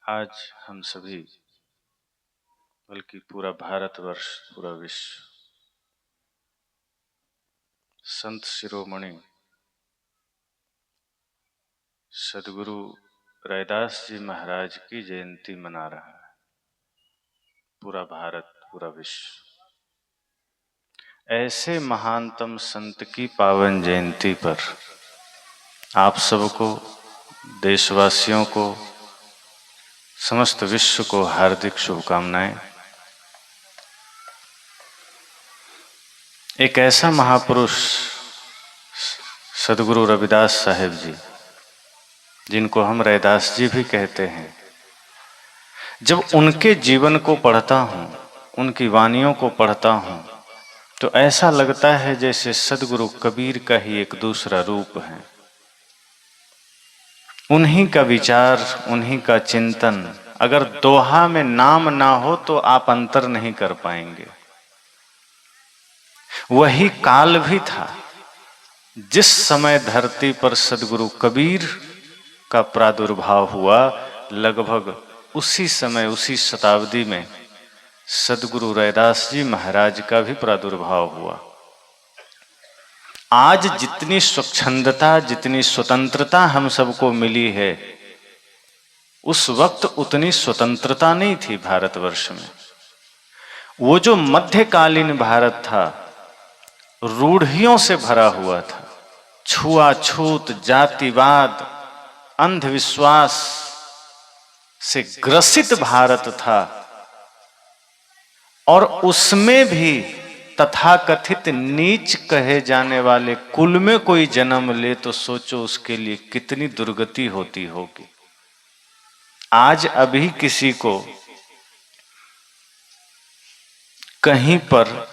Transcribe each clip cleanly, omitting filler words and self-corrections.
आज हम सभी बल्कि पूरा भारतवर्ष, पूरा विश्व संत शिरोमणि सदगुरु रैदास जी महाराज की जयंती मना रहा है। पूरा भारत, पूरा विश्व ऐसे महानतम संत की पावन जयंती पर आप सबको, देशवासियों को, समस्त विश्व को हार्दिक शुभकामनाएं। एक ऐसा महापुरुष सदगुरु रविदास साहेब जी, जिनको हम रैदास जी भी कहते हैं, जब उनके जीवन को पढ़ता हूँ, उनकी वानियों को पढ़ता हूँ, तो ऐसा लगता है जैसे सदगुरु कबीर का ही एक दूसरा रूप है। उन्हीं का विचार, उन्हीं का चिंतन, अगर दोहा में नाम ना हो तो आप अंतर नहीं कर पाएंगे। वही काल भी था जिस समय धरती पर सदगुरु कबीर का प्रादुर्भाव हुआ, लगभग उसी समय, उसी शताब्दी में सदगुरु रैदास जी महाराज का भी प्रादुर्भाव हुआ। आज जितनी स्वच्छंदता, जितनी स्वतंत्रता हम सबको मिली है, उस वक्त उतनी स्वतंत्रता नहीं थी भारतवर्ष में। वो जो मध्यकालीन भारत था, रूढ़ियों से भरा हुआ था, छुआछूत, जातिवाद, अंधविश्वास से ग्रसित भारत था। और उसमें भी तथाकथित नीच कहे जाने वाले कुल में कोई जन्म ले तो सोचो उसके लिए कितनी दुर्गति होती होगी। आज अभी किसी को कहीं पर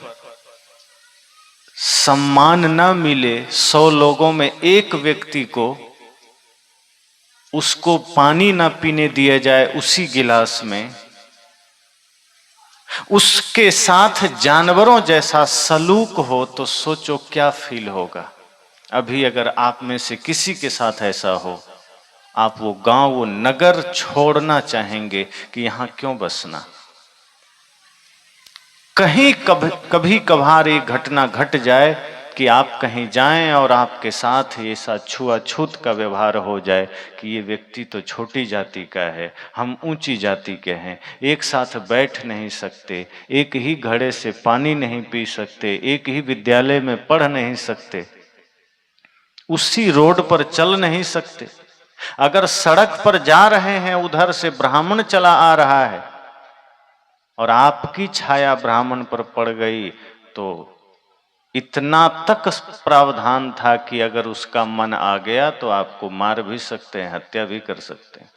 सम्मान न मिले, 100 लोगों में एक व्यक्ति को उसको पानी न पीने दिया जाए उसी गिलास में, उसके साथ जानवरों जैसा सलूक हो, तो सोचो क्या फील होगा। अभी अगर आप में से किसी के साथ ऐसा हो, आप वो गांव, वो नगर छोड़ना चाहेंगे कि यहां क्यों बसना। कहीं कभी कभार एक घटना घट जाए कि आप कहीं जाएं और आपके साथ ऐसा छुआछूत का व्यवहार हो जाए कि ये व्यक्ति तो छोटी जाति का है, हम ऊंची जाति के हैं, एक साथ बैठ नहीं सकते, एक ही घड़े से पानी नहीं पी सकते, एक ही विद्यालय में पढ़ नहीं सकते, उसी रोड पर चल नहीं सकते। अगर सड़क पर जा रहे हैं, उधर से ब्राह्मण चला आ रहा है और आपकी छाया ब्राह्मण पर पड़ गई, तो इतना तक प्रावधान था कि अगर उसका मन आ गया तो आपको मार भी सकते हैं, हत्या भी कर सकते हैं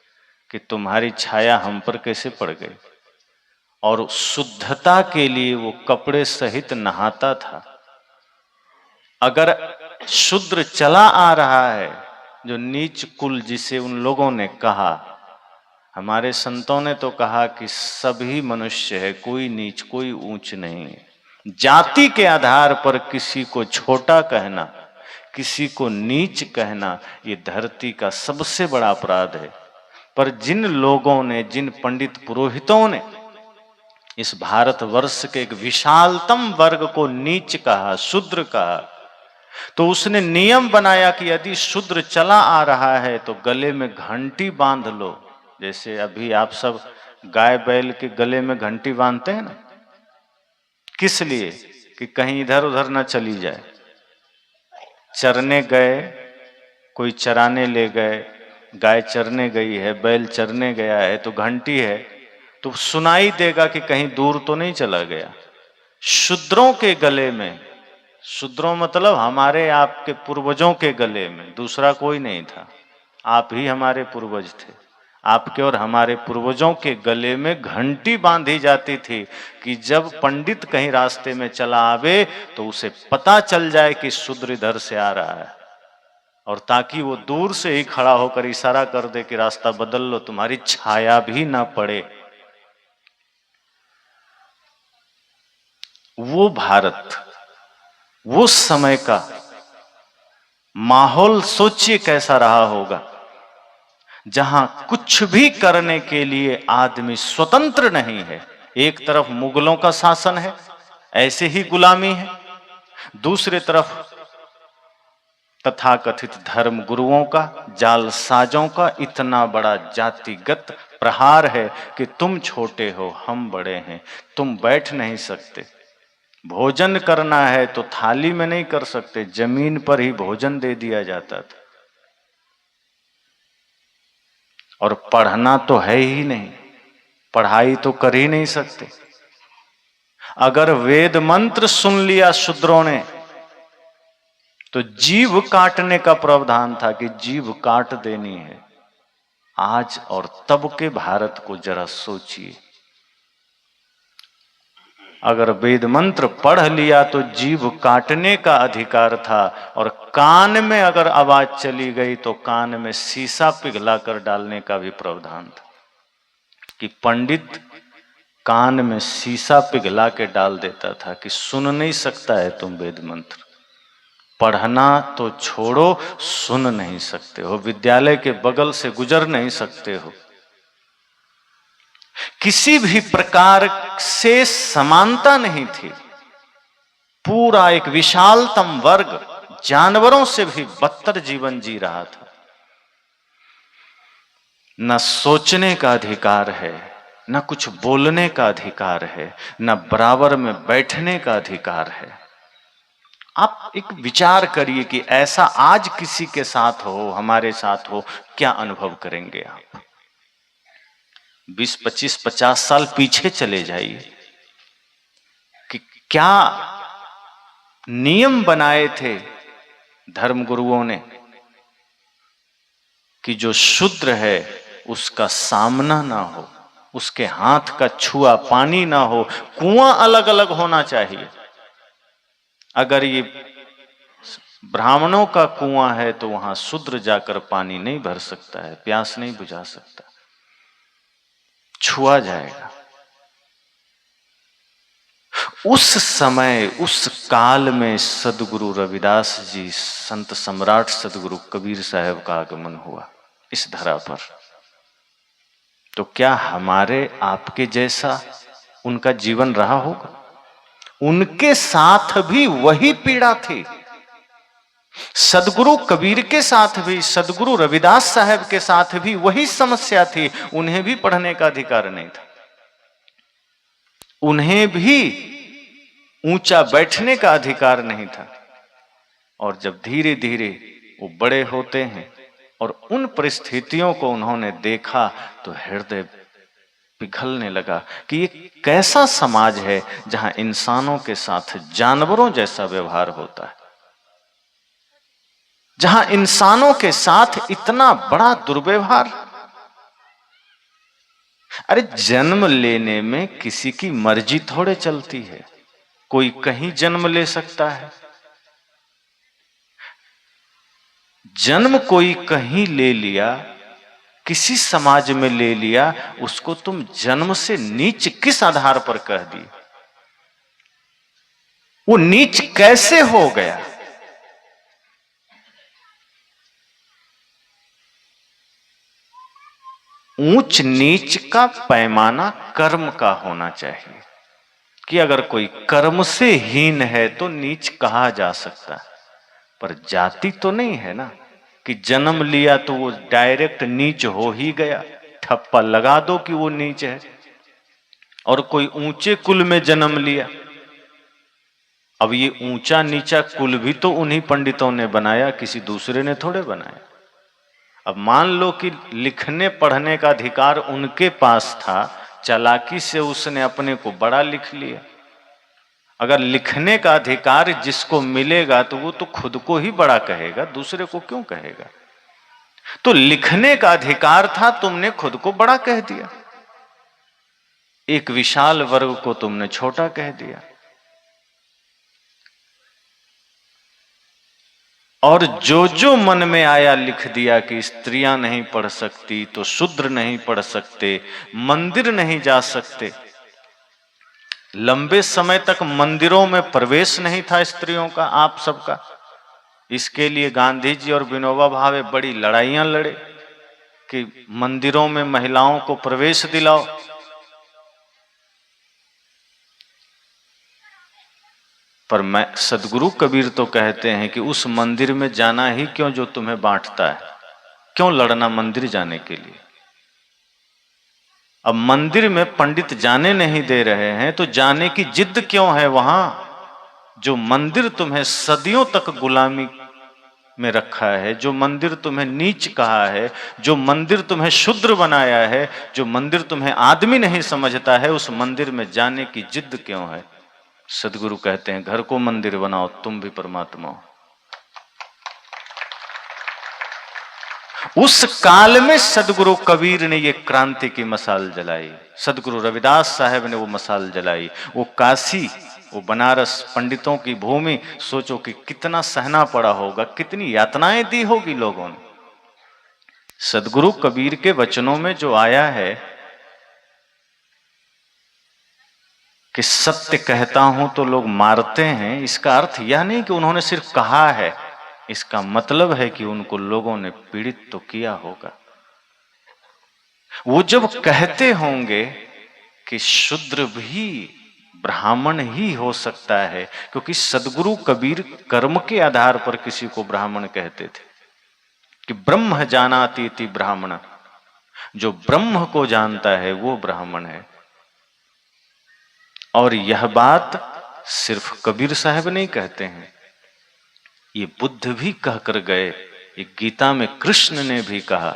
कि तुम्हारी छाया हम पर कैसे पड़ गई। और शुद्धता के लिए वो कपड़े सहित नहाता था। अगर शूद्र चला आ रहा है, जो नीच कुल जिसे उन लोगों ने कहा, हमारे संतों ने तो कहा कि सभी मनुष्य है, कोई नीच कोई ऊंच नहीं है। जाति के आधार पर किसी को छोटा कहना, किसी को नीच कहना, ये धरती का सबसे बड़ा अपराध है। पर जिन लोगों ने, जिन पंडित पुरोहितों ने इस भारतवर्ष के एक विशालतम वर्ग को नीच कहा, शूद्र कहा, तो उसने नियम बनाया कि यदि शूद्र चला आ रहा है तो गले में घंटी बांध लो। जैसे अभी आप सब गाय बैल के गले में घंटी बांधते हैं ना, किस लिए? कि कहीं इधर उधर ना चली जाए। चरने गए, कोई चराने ले गए, गाय चरने गई है, बैल चरने गया है, तो घंटी है तो सुनाई देगा कि कहीं दूर तो नहीं चला गया। शूद्रों के गले में, शूद्रों मतलब हमारे आपके पूर्वजों के गले में दूसरा कोई नहीं था, आप ही हमारे पूर्वज थे। आपके और हमारे पूर्वजों के गले में घंटी बांधी जाती थी कि जब पंडित कहीं रास्ते में चला आवे तो उसे पता चल जाए कि शूद्र इधर से आ रहा है, और ताकि वो दूर से ही खड़ा होकर इशारा कर दे कि रास्ता बदल लो, तुम्हारी छाया भी ना पड़े। वो भारत, वो समय का माहौल सोचिए कैसा रहा होगा। जहां कुछ भी करने के लिए आदमी स्वतंत्र नहीं है। एक तरफ मुगलों का शासन है, ऐसे ही गुलामी है, दूसरी तरफ तथाकथित धर्म गुरुओं का, जालसाजों का इतना बड़ा जातिगत प्रहार है कि तुम छोटे हो, हम बड़े हैं, तुम बैठ नहीं सकते। भोजन करना है तो थाली में नहीं कर सकते, जमीन पर ही भोजन दे दिया जाता था। और पढ़ना तो है ही नहीं, पढ़ाई तो कर ही नहीं सकते। अगर वेद मंत्र सुन लिया शूद्रों ने तो जीभ काटने का प्रावधान था कि जीभ काट देनी है। आज और तब के भारत को जरा सोचिए, अगर वेद मंत्र पढ़ लिया तो जीभ काटने का अधिकार था, और कान में अगर आवाज चली गई तो कान में शीशा पिघलाकर डालने का भी प्रावधान था कि पंडित कान में शीशा पिघला के डाल देता था कि सुन नहीं सकता है तुम वेद मंत्र, पढ़ना तो छोड़ो, सुन नहीं सकते हो, विद्यालय के बगल से गुजर नहीं सकते हो। किसी भी प्रकार से समानता नहीं थी। पूरा एक विशालतम वर्ग जानवरों से भी बदतर जीवन जी रहा था। न सोचने का अधिकार है, न कुछ बोलने का अधिकार है, न बराबर में बैठने का अधिकार है। आप एक विचार करिए कि ऐसा आज किसी के साथ हो, हमारे साथ हो, क्या अनुभव करेंगे आप? 20, 25, 50 साल पीछे चले जाइए कि क्या नियम बनाए थे धर्मगुरुओं ने कि जो शूद्र है उसका सामना ना हो, उसके हाथ का छुआ पानी ना हो, कुआं अलग अलग होना चाहिए। अगर ये ब्राह्मणों का कुआं है तो वहां शूद्र जाकर पानी नहीं भर सकता है, प्यास नहीं बुझा सकता, छुआ जाएगा। उस समय उस काल में सदगुरु रविदास जी, संत सम्राट सदगुरु कबीर साहब का आगमन हुआ इस धरा पर। तो क्या हमारे आपके जैसा उनका जीवन रहा होगा? उनके साथ भी वही पीड़ा थी। सदगुरु कबीर के साथ भी, सदगुरु रविदास साहब के साथ भी वही समस्या थी। उन्हें भी पढ़ने का अधिकार नहीं था, उन्हें भी ऊंचा बैठने का अधिकार नहीं था। और जब धीरे धीरे वो बड़े होते हैं और उन परिस्थितियों को उन्होंने देखा तो हृदय पिघलने लगा कि ये कैसा समाज है जहां इंसानों के साथ जानवरों जैसा व्यवहार होता है, जहां इंसानों के साथ इतना बड़ा दुर्व्यवहार। अरे जन्म लेने में किसी की मर्जी थोड़े चलती है, कोई कहीं जन्म ले सकता है। जन्म कोई कहीं ले लिया, किसी समाज में ले लिया, उसको तुम जन्म से नीच किस आधार पर कह दिए? वो नीच कैसे हो गया? ऊंच नीच का पैमाना कर्म का होना चाहिए कि अगर कोई कर्म से हीन है तो नीच कहा जा सकता है, पर जाति तो नहीं है ना कि जन्म लिया तो वो डायरेक्ट नीच हो ही गया, ठप्पा लगा दो कि वो नीच है। और कोई ऊंचे कुल में जन्म लिया, अब ये ऊंचा नीचा कुल भी तो उन्हीं पंडितों ने बनाया, किसी दूसरे ने थोड़े बनाया। अब मान लो कि लिखने पढ़ने का अधिकार उनके पास था, चालाकी से उसने अपने को बड़ा लिख लिया। अगर लिखने का अधिकार जिसको मिलेगा तो वो तो खुद को ही बड़ा कहेगा, दूसरे को क्यों कहेगा? तो लिखने का अधिकार था, तुमने खुद को बड़ा कह दिया, एक विशाल वर्ग को तुमने छोटा कह दिया। और जो जो मन में आया लिख दिया कि स्त्रियां नहीं पढ़ सकती तो शूद्र नहीं पढ़ सकते, मंदिर नहीं जा सकते। लंबे समय तक मंदिरों में प्रवेश नहीं था स्त्रियों का, आप सबका। इसके लिए गांधी जी और विनोबा भावे बड़ी लड़ाइयां लड़े। कि मंदिरों में महिलाओं को प्रवेश दिलाओ। पर मैं सदगुरु कबीर तो कहते हैं कि उस मंदिर में जाना ही क्यों जो तुम्हें बांटता है, क्यों लड़ना मंदिर जाने के लिए। अब मंदिर में पंडित जाने नहीं दे रहे हैं तो जाने की जिद क्यों है वहां। जो मंदिर तुम्हें सदियों तक गुलामी में रखा है, जो मंदिर तुम्हें नीच कहा है, जो मंदिर तुम्हें शूद्र बनाया है, जो मंदिर तुम्हें आदमी नहीं समझता है, उस मंदिर में जाने की जिद क्यों है। सदगुरु कहते हैं घर को मंदिर बनाओ, तुम भी परमात्मा हो। उस काल में सदगुरु कबीर ने ये क्रांति की मसाल जलाई, सदगुरु रविदास साहब ने वो मसाल जलाई। वो काशी, वो बनारस पंडितों की भूमि, सोचो कि कितना सहना पड़ा होगा, कितनी यातनाएं दी होगी लोगों ने। सदगुरु कबीर के वचनों में जो आया है कि सत्य कहता हूं तो लोग मारते हैं, इसका अर्थ यह नहीं कि उन्होंने सिर्फ कहा है, इसका मतलब है कि उनको लोगों ने पीड़ित तो किया होगा। वो जब कहते होंगे कि शूद्र भी ब्राह्मण ही हो सकता है, क्योंकि सदगुरु कबीर कर्म के आधार पर किसी को ब्राह्मण कहते थे कि ब्रह्म जानाति इति ब्राह्मण, जो ब्रह्म को जानता है वो ब्राह्मण है। और यह बात सिर्फ कबीर साहब नहीं कहते हैं, ये बुद्ध भी कहकर गए, ये गीता में कृष्ण ने भी कहा।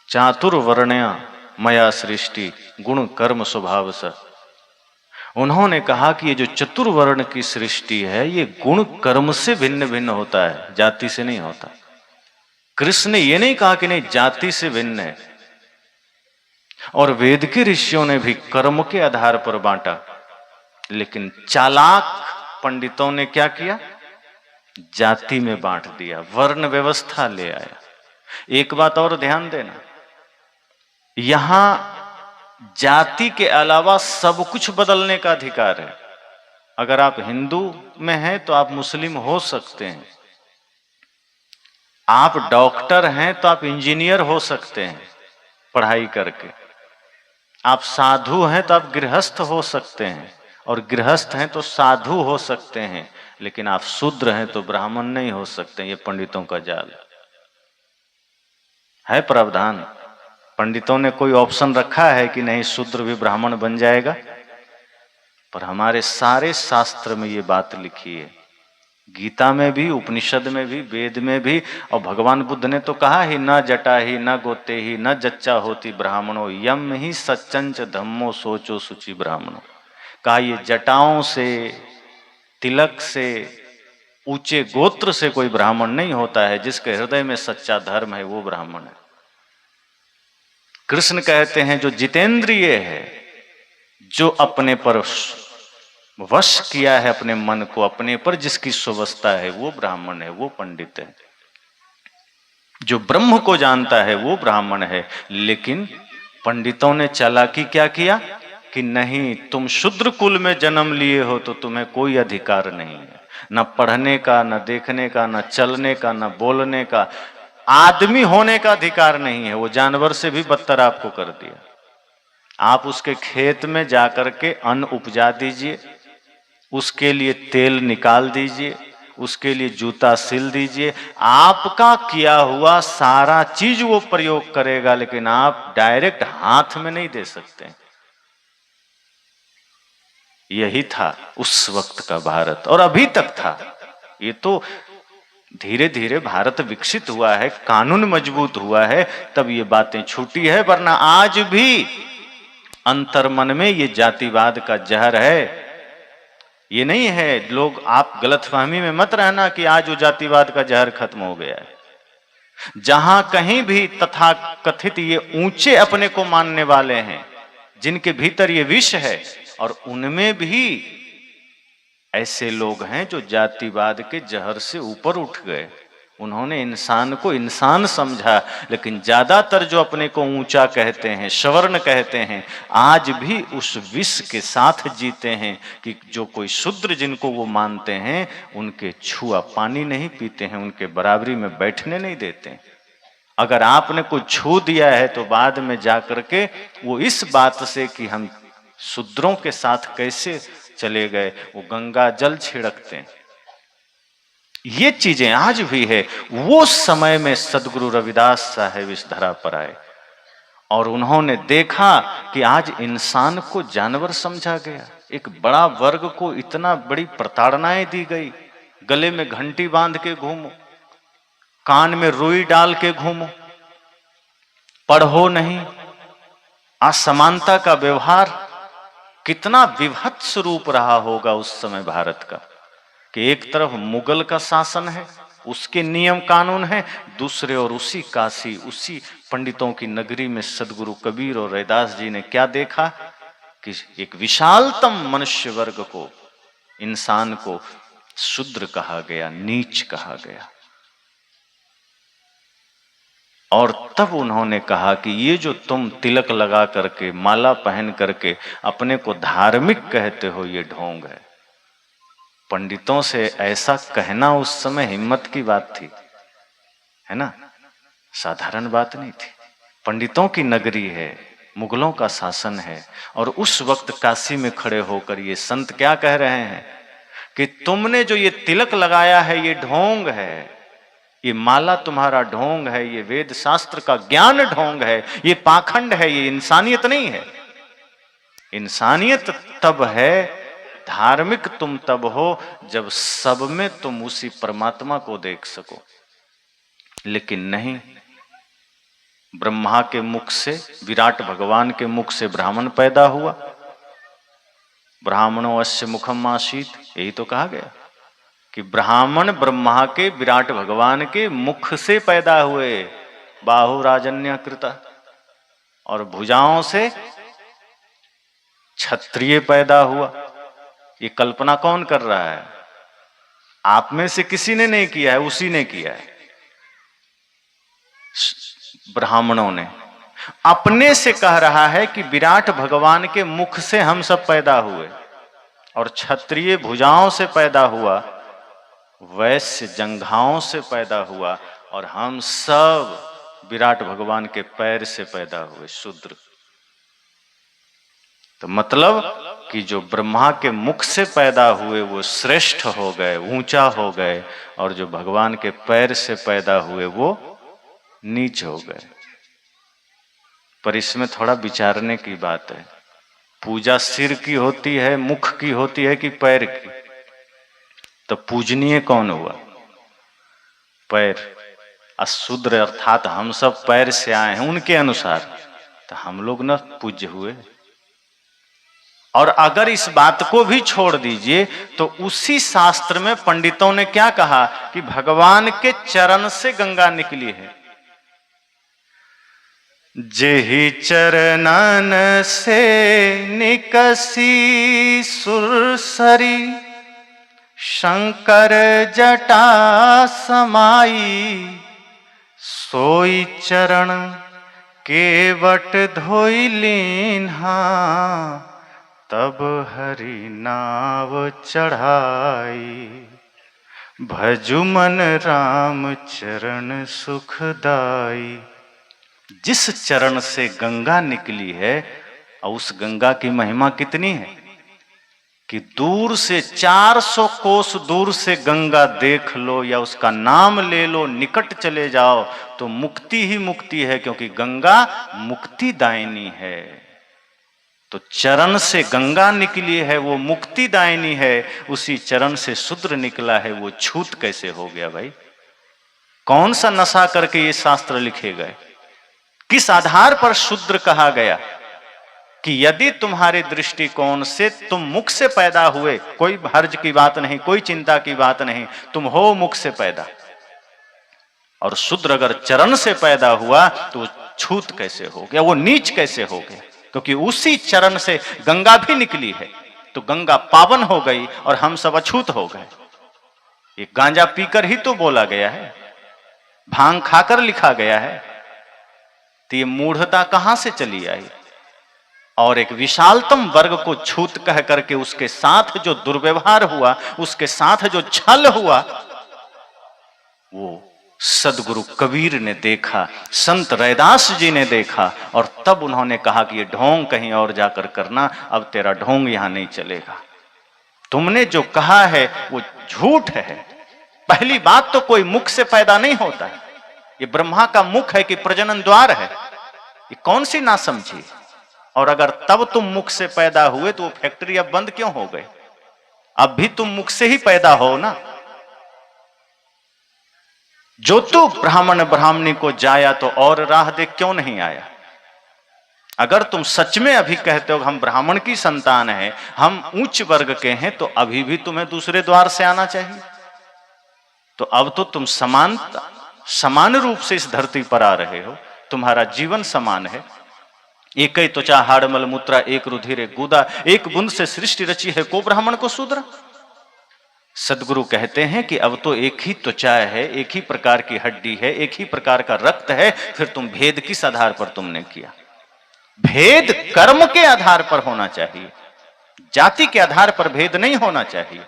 चातुर्वर्ण्या मया सृष्टि गुण कर्म स्वभाव स। उन्होंने कहा कि ये जो चतुर्वर्ण की सृष्टि है ये गुण कर्म से भिन्न भिन्न होता है, जाति से नहीं होता। कृष्ण ने ये नहीं कहा कि नहीं जाति से भिन्न है। और वेद के ऋषियों ने भी कर्म के आधार पर बांटा, लेकिन चालाक पंडितों ने क्या किया, जाति में बांट दिया, वर्ण व्यवस्था ले आया। एक बात और ध्यान देना, यहां जाति के अलावा सब कुछ बदलने का अधिकार है। अगर आप हिंदू में हैं तो आप मुस्लिम हो सकते हैं, आप डॉक्टर हैं तो आप इंजीनियर हो सकते हैं पढ़ाई करके, आप साधु हैं तो आप गृहस्थ हो सकते हैं, और गृहस्थ हैं तो साधु हो सकते हैं, लेकिन आप शूद्र हैं तो ब्राह्मण नहीं हो सकते। ये पंडितों का जाल है, प्रावधान। पंडितों ने कोई ऑप्शन रखा है कि नहीं शूद्र भी ब्राह्मण बन जाएगा, पर हमारे सारे शास्त्र में ये बात लिखी है, गीता में भी, उपनिषद में भी, वेद में भी। और भगवान बुद्ध ने तो कहा ही, न जटा ही न गोते ही न जच्चा होती ब्राह्मणों यम ही सच्चंच धम्मो सोचो सुचि ब्राह्मणों। कहा ये जटाओं से, तिलक से, ऊंचे गोत्र से कोई ब्राह्मण नहीं होता है, जिसके हृदय में सच्चा धर्म है वो ब्राह्मण है। कृष्ण कहते हैं जो जितेंद्रिय है, जो अपने पर वश किया है अपने मन को, अपने पर जिसकी सुवस्था है वो ब्राह्मण है, वो पंडित है। जो ब्रह्म को जानता है वो ब्राह्मण है। लेकिन पंडितों ने चालाकी क्या किया कि नहीं, तुम शूद्र कुल में जन्म लिए हो तो तुम्हें कोई अधिकार नहीं है, न पढ़ने का, न देखने का, न चलने का, न बोलने का, आदमी होने का अधिकार नहीं है। वो जानवर से भी बदतर आपको कर दिया। आप उसके खेत में जाकर के अन्न उपजा दीजिए, उसके लिए तेल निकाल दीजिए, उसके लिए जूता सिल दीजिए, आपका किया हुआ सारा चीज वो प्रयोग करेगा, लेकिन आप डायरेक्ट हाथ में नहीं दे सकते। यही था उस वक्त का भारत, और अभी तक था। ये तो धीरे धीरे भारत विकसित हुआ है, कानून मजबूत हुआ है, तब ये बातें छूटी है, वरना आज भी अंतर्मन में ये जातिवाद का जहर है। ये नहीं है, लोग, आप गलतफहमी में मत रहना कि आज वो जातिवाद का जहर खत्म हो गया है। जहां कहीं भी तथा कथित ये ऊंचे अपने को मानने वाले हैं, जिनके भीतर ये विष है, और उनमें भी ऐसे लोग हैं जो जातिवाद के जहर से ऊपर उठ गए। उन्होंने इंसान को इंसान समझा। लेकिन ज्यादातर जो अपने को ऊंचा कहते हैं, सवर्ण कहते हैं, आज भी उस विष के साथ जीते हैं कि जो कोई शूद्र जिनको वो मानते हैं उनके छुआ पानी नहीं पीते हैं, उनके बराबरी में बैठने नहीं देते हैं। अगर आपने कुछ छू दिया है तो बाद में जाकर के वो इस बात से कि हम शूद्रों के साथ कैसे चले गए, वो गंगा जल छिड़कते हैं। ये चीजें आज भी है। वो समय में सदगुरु रविदास साहेब इस धरा पर आए और उन्होंने देखा कि आज इंसान को जानवर समझा गया, एक बड़ा वर्ग को इतना बड़ी प्रताड़नाएं दी गई। गले में घंटी बांध के घूमो, कान में रुई डाल के घूमो, पढ़ो नहीं, असमानता का व्यवहार। कितना विभत्स रूप रहा होगा उस समय भारत का कि एक तरफ मुगल का शासन है, उसके नियम कानून है, दूसरे और उसी काशी, उसी पंडितों की नगरी में सदगुरु कबीर और रैदास जी ने क्या देखा कि एक विशालतम मनुष्य वर्ग को, इंसान को शूद्र कहा गया, नीच कहा गया। और तब उन्होंने कहा कि ये जो तुम तिलक लगा करके, माला पहन करके अपने को धार्मिक कहते हो, ये ढोंग है। पंडितों से ऐसा कहना उस समय हिम्मत की बात थी, है ना, साधारण बात नहीं थी। पंडितों की नगरी है, मुगलों का शासन है, और उस वक्त काशी में खड़े होकर ये संत क्या कह रहे हैं कि तुमने जो ये तिलक लगाया है ये ढोंग है, ये माला तुम्हारा ढोंग है, ये वेद शास्त्र का ज्ञान ढोंग है, ये पाखंड है, ये इंसानियत नहीं है। इंसानियत तब है, धार्मिक तुम तब हो जब सब में तुम उसी परमात्मा को देख सको। लेकिन नहीं, ब्रह्मा के मुख से, विराट भगवान के मुख से ब्राह्मण पैदा हुआ। ब्राह्मणो अस्य मुखम आसीत, यही तो कहा गया कि ब्राह्मण ब्रह्मा के, विराट भगवान के मुख से पैदा हुए। बाहु राजन्य कृता, और भुजाओं से क्षत्रिय पैदा हुआ। ये कल्पना कौन कर रहा है? आप में से किसी ने नहीं किया है, उसी ने किया है। ब्राह्मणों ने अपने से कह रहा है कि विराट भगवान के मुख से हम सब पैदा हुए, और क्षत्रिय भुजाओं से पैदा हुआ, वैश्य जंघाओं से पैदा हुआ, और हम सब विराट भगवान के पैर से पैदा हुए, शूद्र। तो मतलब कि जो ब्रह्मा के मुख से पैदा हुए वो श्रेष्ठ हो गए, ऊंचा हो गए, और जो भगवान के पैर से पैदा हुए वो नीच हो गए। पर इसमें थोड़ा विचारने की बात है। पूजा सिर की होती है, मुख की होती है कि पैर की? तो पूजनीय कौन हुआ? पैर। अशूद्र अर्थात हम सब पैर से आए हैं उनके अनुसार, तो हम लोग न पूज्य हुए। और अगर इस बात को भी छोड़ दीजिए तो उसी शास्त्र में पंडितों ने क्या कहा कि भगवान के चरण से गंगा निकली है। जेहि चरणन से निकसी सुरसरी, शंकर जटा समाई, सोई चरण केवट धोई लीन्हा, तब हरि नाव चढ़ाई, भजु मन राम चरण सुखदाई। जिस चरण से गंगा निकली है, और उस गंगा की महिमा कितनी है कि दूर से 400 कोस दूर से गंगा देख लो या उसका नाम ले लो, निकट चले जाओ तो मुक्ति ही मुक्ति है, क्योंकि गंगा मुक्तिदायिनी है। तो चरण से गंगा निकली है, वो मुक्तिदायिनी है। उसी चरण से शूद्र निकला है, वो छूत कैसे हो गया भाई? कौन सा नशा करके ये शास्त्र लिखे गए? किस आधार पर शूद्र कहा गया? कि यदि तुम्हारे दृष्टिकोण से तुम मुख से पैदा हुए, कोई हर्ज की बात नहीं, कोई चिंता की बात नहीं, तुम हो मुख से पैदा, और शूद्र अगर चरण से पैदा हुआ तो छूत कैसे हो गया, वो नीच कैसे हो गया? क्योंकि उसी चरण से गंगा भी निकली है, तो गंगा पावन हो गई और हम सब अछूत हो गए। ये गांजा पीकर ही तो बोला गया है। भांग खाकर लिखा गया है, तो ये मूढ़ता कहां से चली आई? और एक विशालतम वर्ग को छूत कह करके उसके साथ जो दुर्व्यवहार हुआ, उसके साथ जो छल हुआ, वो सदगुरु कबीर ने देखा, संत रैदास जी ने देखा, और तब उन्होंने कहा कि ये ढोंग कहीं और जाकर करना, अब तेरा ढोंग यहां नहीं चलेगा। तुमने जो कहा है वो झूठ है। पहली बात तो कोई मुख से पैदा नहीं होता है, ये ब्रह्मा का मुख है कि प्रजनन द्वार है, ये कौन सी ना समझी। और अगर तब तुम मुख से पैदा हुए तो वो फैक्ट्री अब बंद क्यों हो गए? अब भी तुम मुख से ही पैदा हो ना। जो तू ब्राह्मण ब्राह्मणी को जाया तो और राह देख क्यों नहीं आया? अगर तुम सच में अभी कहते हो हम ब्राह्मण की संतान है, हम उच्च वर्ग के हैं, तो अभी भी तुम्हें दूसरे द्वार से आना चाहिए। तो अब तो तुम समान रूप से इस धरती पर आ रहे हो, तुम्हारा जीवन समान है। एक ही त्वचा हाड़ मल मूत्रा, एक रुधिर एक गुदा, एक बूंद से सृष्टि रची है, को ब्राह्मण को शूद्र। सदगुरु कहते हैं कि अब तो एक ही त्वचा है, एक ही प्रकार की हड्डी है, एक ही प्रकार का रक्त है, फिर तुम भेद किस आधार पर तुमने किया? भेद कर्म के आधार पर होना चाहिए, जाति के आधार पर भेद नहीं होना चाहिए।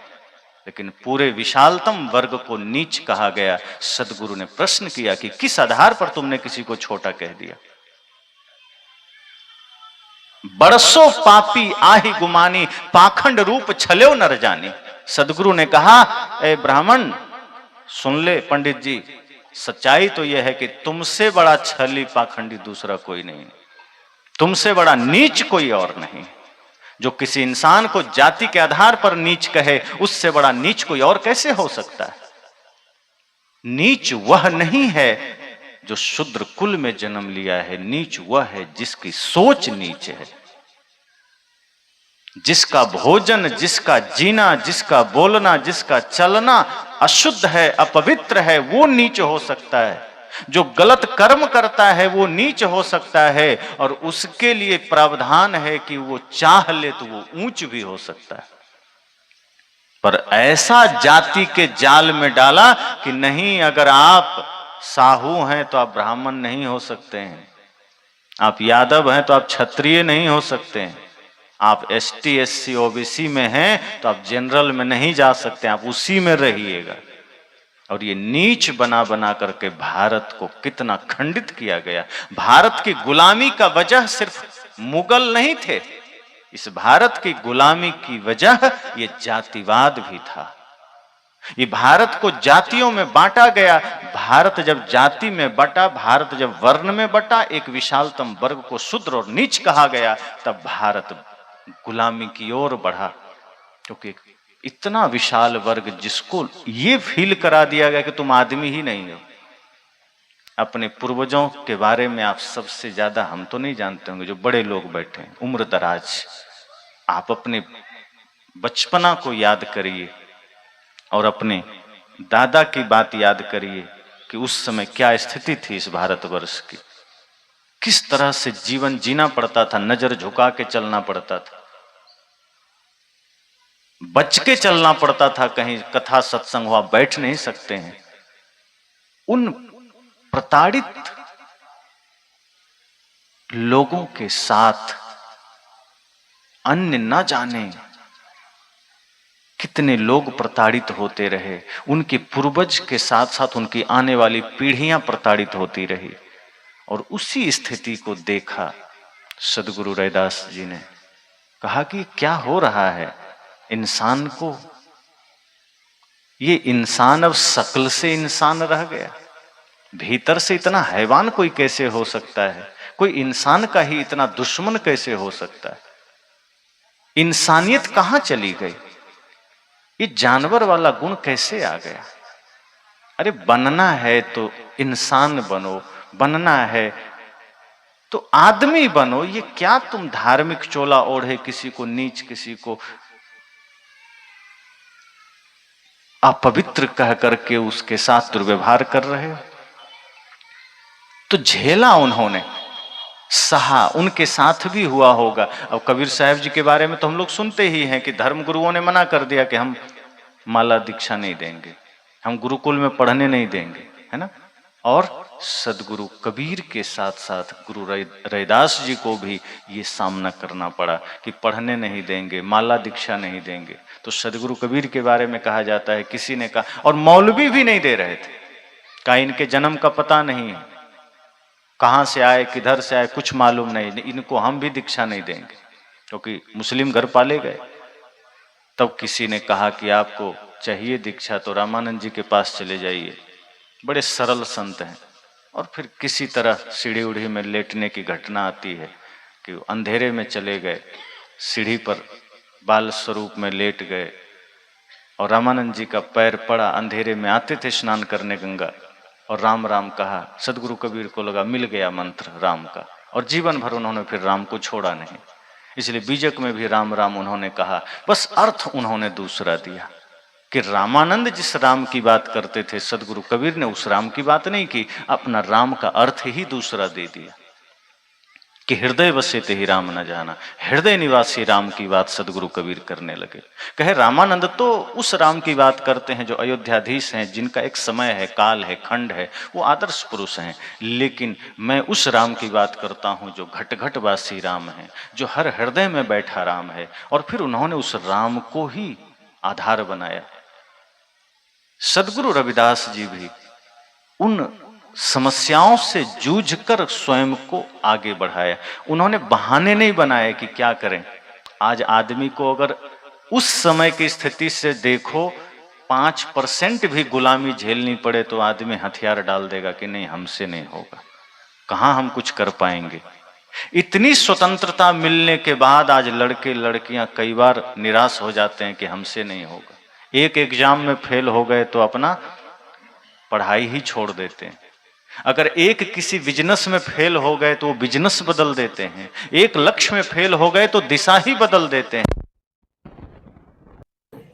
लेकिन पूरे विशालतम वर्ग को नीच कहा गया। सदगुरु ने प्रश्न किया कि किस आधार पर तुमने किसी को छोटा कह दिया? बरसों पापी आही गुमानी, पाखंड रूप छल्यो नर जानी। सदगुरु ने कहा, ए ब्राह्मण सुन ले पंडित जी, सच्चाई तो यह है कि तुमसे बड़ा छली पाखंडी दूसरा कोई नहीं, तुमसे बड़ा नीच कोई और नहीं। जो किसी इंसान को जाति के आधार पर नीच कहे, उससे बड़ा नीच कोई और कैसे हो सकता है? नीच वह नहीं है जो शूद्र कुल में जन्म लिया है, नीच वह है जिसकी सोच नीच है, जिसका भोजन, जिसका जीना, जिसका बोलना, जिसका चलना अशुद्ध है, अपवित्र है, वो नीच हो सकता है। जो गलत कर्म करता है वो नीच हो सकता है, और उसके लिए प्रावधान है कि वो चाह ले तो वो ऊंच भी हो सकता है। पर ऐसा जाति के जाल में डाला कि नहीं, अगर आप साहू हैं तो आप ब्राह्मण नहीं हो सकते हैं, आप यादव हैं तो आप क्षत्रिय नहीं हो सकते हैं, आप एसटी एससी ओबीसी में हैं तो आप जनरल में नहीं जा सकते, आप उसी में रहिएगा। और ये नीच बना बना करके भारत को कितना खंडित किया गया। भारत की गुलामी का वजह सिर्फ मुगल नहीं थे, इस भारत की गुलामी की वजह ये जातिवाद भी था। ये भारत को जातियों में बांटा गया। भारत जब जाति में बटा, भारत जब वर्ण में बटा, एक विशालतम वर्ग को शूद्र और नीच कहा गया, तब भारत गुलामी की ओर बढ़ा। क्योंकि इतना विशाल वर्ग जिसको ये फील करा दिया गया कि तुम आदमी ही नहीं हो। अपने पूर्वजों के बारे में आप सबसे ज्यादा हम तो नहीं जानते होंगे, जो बड़े लोग बैठे हैं उम्र दराज, आप अपने बचपना को याद करिए और अपने दादा की बात याद करिए कि उस समय क्या स्थिति थी इस भारतवर्ष की, किस तरह से जीवन जीना पड़ता था, नजर झुका के चलना पड़ता था, बच के चलना पड़ता था, कहीं कथा सत्संग हुआ बैठ नहीं सकते हैं। उन प्रताड़ित लोगों के साथ अन्य न जाने कितने लोग प्रताड़ित होते रहे, उनके पूर्वज के साथ साथ उनकी आने वाली पीढ़ियां प्रताड़ित होती रही। और उसी स्थिति को देखा सदगुरु रैदास जी ने कहा कि क्या हो रहा है इंसान को, ये इंसान अब शक्ल से इंसान रह गया, भीतर से इतना हैवान कोई कैसे हो सकता है, कोई इंसान का ही इतना दुश्मन कैसे हो सकता है, इंसानियत कहां चली गई, ये जानवर वाला गुण कैसे आ गया। अरे बनना है तो इंसान बनो, बनना है तो आदमी बनो, ये क्या तुम धार्मिक चोला ओढ़े किसी को नीच, किसी को अपवित्र कह करके उसके साथ दुर्व्यवहार कर रहे हो। तो झेला उन्होंने, सहा, उनके साथ भी हुआ होगा। अब कबीर साहब जी के बारे में तो हम लोग सुनते ही हैं कि धर्म गुरुओं ने मना कर दिया कि हम माला दीक्षा नहीं देंगे, हम गुरुकुल में पढ़ने नहीं देंगे, है ना। और सदगुरु कबीर के साथ साथ गुरु रैदास जी को भी ये सामना करना पड़ा कि पढ़ने नहीं देंगे, माला दीक्षा नहीं देंगे। तो सदगुरु कबीर के बारे में कहा जाता है, किसी ने कहा, और मौलवी भी नहीं दे रहे थे, कहा इनके जन्म का पता नहीं है, कहाँ से आए किधर से आए कुछ मालूम नहीं, इनको हम भी दीक्षा नहीं देंगे, क्योंकि मुस्लिम घर पाले गए। तब किसी ने कहा कि आपको चाहिए दीक्षा तो रामानंद जी के पास चले जाइए, बड़े सरल संत हैं। और फिर किसी तरह सीढ़ी उढ़ी में लेटने की घटना आती है कि अंधेरे में चले गए, सीढ़ी पर बाल स्वरूप में लेट गए और रामानंद जी का पैर पड़ा। अंधेरे में आते थे स्नान करने गंगा और राम राम कहा। सदगुरु कबीर को लगा मिल गया मंत्र राम का, और जीवन भर उन्होंने फिर राम को छोड़ा नहीं। इसलिए बीजक में भी राम राम उन्होंने कहा, बस अर्थ उन्होंने दूसरा दिया कि रामानंद जिस राम की बात करते थे, सदगुरु कबीर ने उस राम की बात नहीं की, अपना राम का अर्थ ही दूसरा दे दिया कि हृदय बसे ते ही राम न जाना। हृदय निवासी राम की बात सदगुरु कबीर करने लगे। कहे रामानंद तो उस राम की बात करते हैं जो अयोध्याधीश हैं, जिनका एक समय है, काल है, खंड है, वो आदर्श पुरुष हैं। लेकिन मैं उस राम की बात करता हूं जो घट घट वासी राम है, जो हर हृदय में बैठा राम है। और फिर उन्होंने उस राम को ही आधार बनाया। सदगुरु रविदास जी भी उन समस्याओं से जूझकर स्वयं को आगे बढ़ाया। उन्होंने बहाने नहीं बनाए कि क्या करें। आज आदमी को अगर उस समय की स्थिति से देखो, 5% भी गुलामी झेलनी पड़े तो आदमी हथियार डाल देगा कि नहीं, हमसे नहीं होगा, कहां हम कुछ कर पाएंगे। इतनी स्वतंत्रता मिलने के बाद आज लड़के लड़कियां कई बार निराश हो जाते हैं कि हमसे नहीं होगा। एक एग्जाम में फेल हो गए तो अपना पढ़ाई ही छोड़ देते हैं। अगर एक किसी बिजनेस में फेल हो गए तो वो बिजनेस बदल देते हैं। एक लक्ष्य में फेल हो गए तो दिशा ही बदल देते हैं।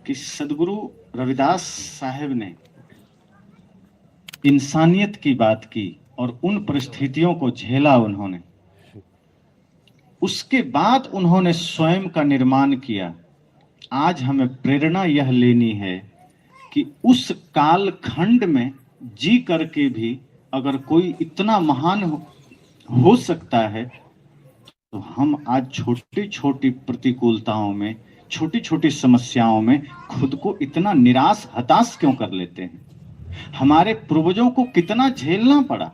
कि सदगुरु रविदास साहब ने इंसानियत की बात की और उन परिस्थितियों को झेला उन्होंने। उसके बाद उन्होंने स्वयं का निर्माण किया। आज हमें प्रेरणा यह लेनी है कि उस कालखंड में जी करके भी अगर कोई इतना महान हो सकता है तो हम आज छोटी छोटी प्रतिकूलताओं में, छोटी छोटी समस्याओं में खुद को इतना निराश हताश क्यों कर लेते हैं। हमारे पूर्वजों को कितना झेलना पड़ा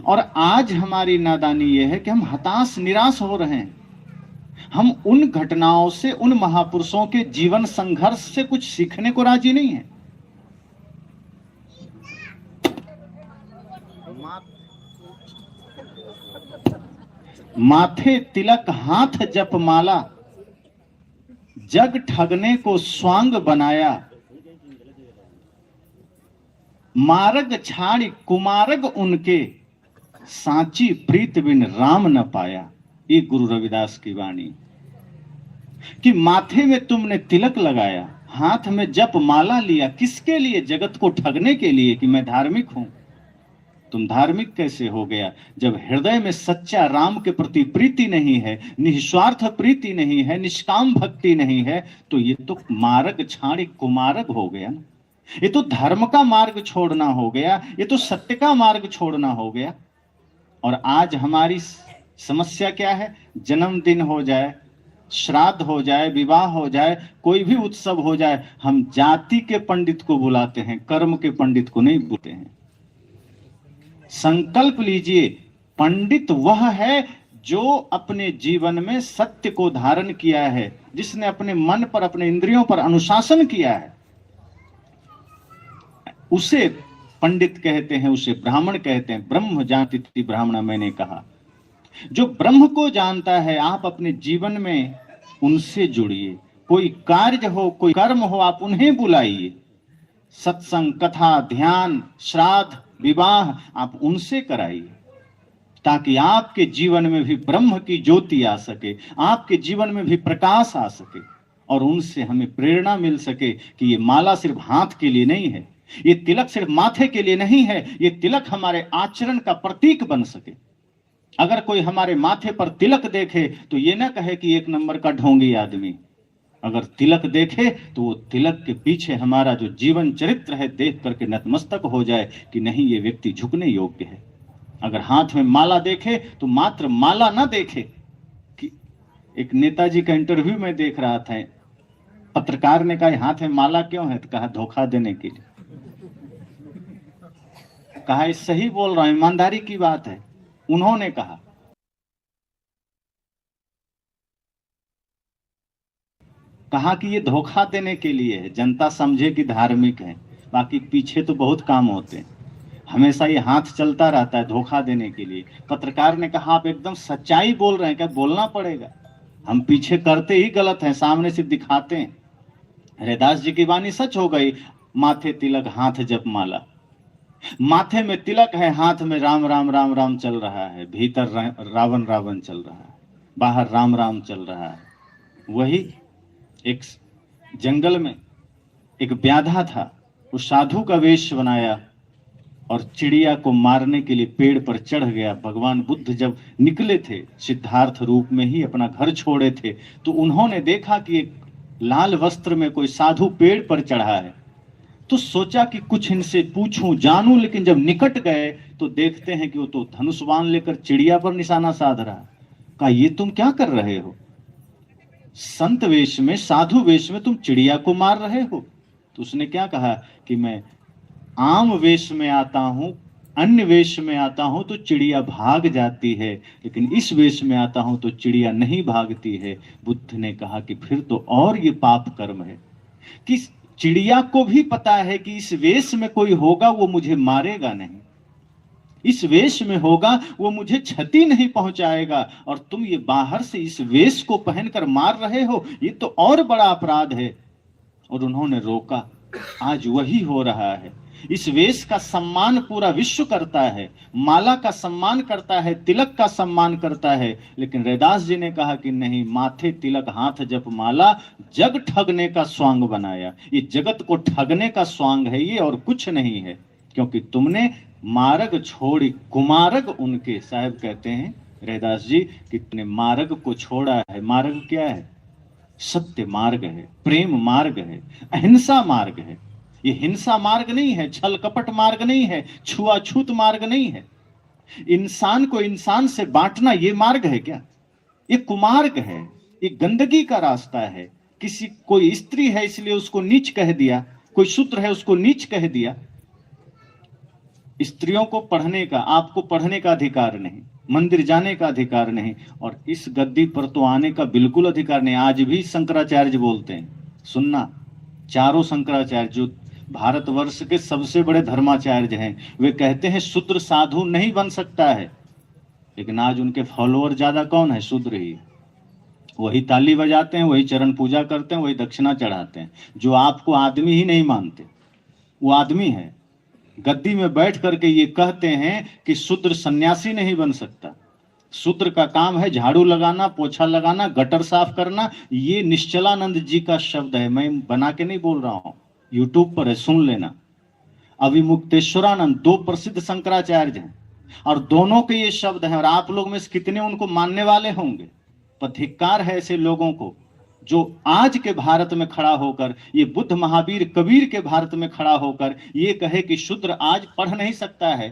और आज हमारी नादानी यह है कि हम हताश निराश हो रहे हैं। हम उन घटनाओं से, उन महापुरुषों के जीवन संघर्ष से कुछ सीखने को राजी नहीं है। माथे तिलक हाथ जप माला, जग ठगने को स्वांग बनाया, मार्ग छाड़ी कुमारग उनके, सांची प्रीत बिन राम न पाया। ये गुरु रविदास की वाणी कि माथे में तुमने तिलक लगाया, हाथ में जप माला लिया, किसके लिए? जगत को ठगने के लिए कि मैं धार्मिक हूं। तुम धार्मिक कैसे हो गया जब हृदय में सच्चा राम के प्रति प्रीति नहीं है, निस्वार्थ प्रीति नहीं है, निष्काम भक्ति नहीं है। तो ये तो मार्ग छाड़ी कुमार्ग हो गया ना। ये तो धर्म का मार्ग छोड़ना हो गया, ये तो सत्य का मार्ग छोड़ना हो गया। और आज हमारी समस्या क्या है? जन्मदिन हो जाए, श्राद्ध हो जाए, विवाह हो जाए, कोई भी उत्सव हो जाए, हम जाति के पंडित को बुलाते हैं, कर्म के पंडित को नहीं बुलाते हैं। संकल्प लीजिए, पंडित वह है जो अपने जीवन में सत्य को धारण किया है, जिसने अपने मन पर, अपने इंद्रियों पर अनुशासन किया है, उसे पंडित कहते हैं, उसे ब्राह्मण कहते हैं। ब्रह्म जानती ब्राह्मण मैंने कहा। जो ब्रह्म को जानता है, आप अपने जीवन में उनसे जुड़िए। कोई कार्य हो, कोई कर्म हो, आप उन्हें बुलाइए। सत्संग, कथा, ध्यान, श्राद्ध, विवाह आप उनसे कराइए, ताकि आपके जीवन में भी ब्रह्म की ज्योति आ सके, आपके जीवन में भी प्रकाश आ सके और उनसे हमें प्रेरणा मिल सके कि ये माला सिर्फ हाथ के लिए नहीं है, ये तिलक सिर्फ माथे के लिए नहीं है, ये तिलक हमारे आचरण का प्रतीक बन सके। अगर कोई हमारे माथे पर तिलक देखे तो ये ना कहे कि एक नंबर का ढोंगी आदमी, अगर तिलक देखे तो वो तिलक के पीछे हमारा जो जीवन चरित्र है देख करके नतमस्तक हो जाए कि नहीं, ये व्यक्ति झुकने योग्य है। अगर हाथ में माला देखे तो मात्र माला ना देखे। कि एक नेताजी का इंटरव्यू में देख रहा था, पत्रकार ने कहा हाथ में माला क्यों है, तो कहा धोखा देने के लिए। कहा सही बोल रहा हूं, ईमानदारी की बात है। उन्होंने कहा कि ये धोखा देने के लिए है, जनता समझे कि धार्मिक है, बाकी पीछे तो बहुत काम होते हैं। हमेशा ये हाथ चलता रहता है धोखा देने के लिए। पत्रकार ने कहा आप एकदम सच्चाई बोल रहे हैं, क्या बोलना पड़ेगा, हम पीछे करते ही गलत हैं, सामने से दिखाते हैं। रैदास जी की वाणी सच हो गई, माथे तिलक हाथ जप माला। माथे में तिलक है, हाथ में राम राम राम राम चल रहा है, भीतर रावण रावण चल रहा है, बाहर राम राम चल रहा है। वही एक जंगल में एक व्याधा था, उस साधु का वेश बनाया और चिड़िया को मारने के लिए पेड़ पर चढ़ गया। भगवान बुद्ध जब निकले थे सिद्धार्थ रूप में ही, अपना घर छोड़े थे, तो उन्होंने देखा कि एक लाल वस्त्र में कोई साधु पेड़ पर चढ़ा है, तो सोचा कि कुछ इनसे पूछूं जानूं। लेकिन जब निकट गए तो देखते हैं कि वो तो धनुष बाण लेकर चिड़िया पर निशाना साध रहा। कहा ये तुम क्या कर रहे हो, संत वेश में साधु वेश में तुम चिड़िया को मार रहे हो। तो उसने क्या कहा कि मैं आम वेश में आता हूं, अन्य वेश में आता हूं तो चिड़िया भाग जाती है, लेकिन इस वेश में आता हूं तो चिड़िया नहीं भागती है। बुद्ध ने कहा कि फिर तो और ये पाप कर्म है कि चिड़िया को भी पता है कि इस वेश में कोई होगा वो मुझे मारेगा नहीं, इस वेश में होगा वो मुझे क्षति नहीं पहुंचाएगा, और तुम ये बाहर से इस वेश को पहनकर मार रहे हो, ये तो और बड़ा अपराध है। और उन्होंने रोका। आज वही हो रहा है। इस वेश का सम्मान पूरा विश्व करता है, माला का सम्मान करता है, तिलक का सम्मान करता है, लेकिन रैदास जी ने कहा कि नहीं, माथे तिलक हाथ जप माला जग ठगने का स्वांग बनाया। ये जगत को ठगने का स्वांग है ये, और कुछ नहीं है। क्योंकि तुमने मार्ग छोड़ी कुमार्ग उनके, साहब कहते हैं रैदास जी कि तुमने मार्ग को छोड़ा है। मार्ग क्या है? सत्य मार्ग है, प्रेम मार्ग है, अहिंसा मार्ग है। ये हिंसा मार्ग नहीं है, छल कपट मार्ग नहीं है, छुआछूत मार्ग नहीं है। इंसान को इंसान से बांटना ये मार्ग है क्या? ये कुमार्ग है, ये गंदगी का रास्ता है। किसी कोई स्त्री है इसलिए उसको नीच कह दिया, कोई शूद्र है उसको नीच कह दिया। स्त्रियों को पढ़ने का, आपको पढ़ने का अधिकार नहीं, मंदिर जाने का अधिकार नहीं, और इस गद्दी पर तो आने का बिल्कुल अधिकार नहीं। आज भी शंकराचार्य बोलते हैं, सुनना, चारों शंकराचार्य जो भारतवर्ष के सबसे बड़े धर्माचार्य हैं, वे कहते हैं शूद्र साधु नहीं बन सकता है। लेकिन आज उनके फॉलोअर ज्यादा कौन है? शूद्र ही। वही ताली बजाते हैं, वही चरण पूजा करते हैं, वही दक्षिणा चढ़ाते हैं। जो आपको आदमी ही नहीं मानते वो आदमी है। गद्दी में बैठ करके ये कहते हैं कि शूद्र सन्यासी नहीं बन सकता। शूद्र का काम है झाड़ू लगाना, पोछा लगाना, गटर साफ करना। ये निश्चलानंद जी का शब्द है, मैं बना के नहीं बोल रहा हूं, यूट्यूब पर है, सुन लेना। अभिमुक्तेश्वरानंद, दो प्रसिद्ध शंकराचार्य हैं, और दोनों के ये शब्द हैं। और आप लोग में से कितने उनको मानने वाले होंगे? पर धिक्कार है ऐसे लोगों को जो आज के भारत में खड़ा होकर, ये बुद्ध महावीर कबीर के भारत में खड़ा होकर ये कहे कि शूद्र आज पढ़ नहीं सकता है,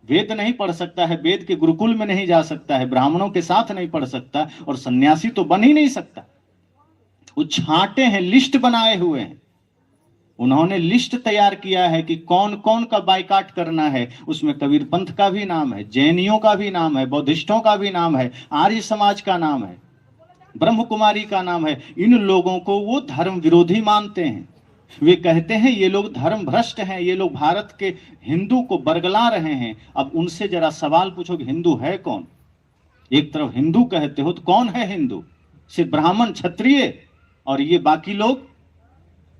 वेद नहीं पढ़ सकता है, वेद के गुरुकुल में नहीं जा सकता है, ब्राह्मणों के साथ नहीं पढ़ सकता, और सन्यासी तो बन ही नहीं सकता। वो छांटे हैं, लिस्ट बनाए हुए हैं। उन्होंने लिस्ट तैयार किया है कि कौन कौन का बाइकाट करना है। उसमें कबीर पंथ का भी नाम है, जैनियों का भी नाम है, बौद्धिस्टों का भी नाम है, आर्य समाज का नाम है, ब्रह्म कुमारी का नाम है। इन लोगों को वो धर्म विरोधी मानते हैं। वे कहते हैं ये लोग धर्म भ्रष्ट हैं, ये लोग भारत के हिंदू को बरगला रहे हैं। अब उनसे जरा सवाल पूछो कि हिंदू है कौन? एक तरफ हिंदू कहते हो तो कौन है हिंदू? सिर्फ ब्राह्मण क्षत्रिय और ये बाकी लोग।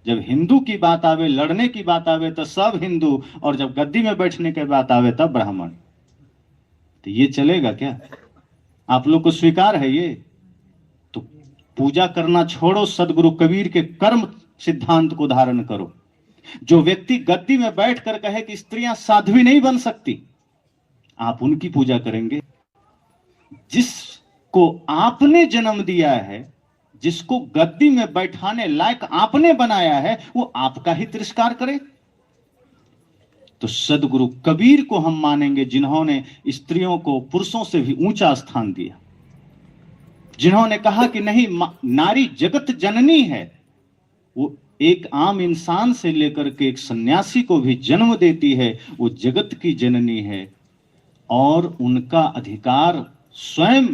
जब हिंदू की बात आवे, लड़ने की बात आवे तो सब हिंदू, और जब गद्दी में बैठने की बात आवे तब ब्राह्मण। तो ये चलेगा क्या? आप लोग को स्वीकार है ये? तो पूजा करना छोड़ो, सदगुरु कबीर के कर्म सिद्धांत को धारण करो। जो व्यक्ति गद्दी में बैठकर कहे कि स्त्रियां साध्वी नहीं बन सकती, आप उनकी पूजा करेंगे? जिसको आपने जन्म दिया है, जिसको गद्दी में बैठाने लायक आपने बनाया है वो आपका ही तिरस्कार करे। तो सदगुरु कबीर को हम मानेंगे, जिन्होंने स्त्रियों को पुरुषों से भी ऊंचा स्थान दिया, जिन्होंने कहा कि नहीं, नारी जगत जननी है। वो एक आम इंसान से लेकर के एक सन्यासी को भी जन्म देती है, वो जगत की जननी है। और उनका अधिकार स्वयं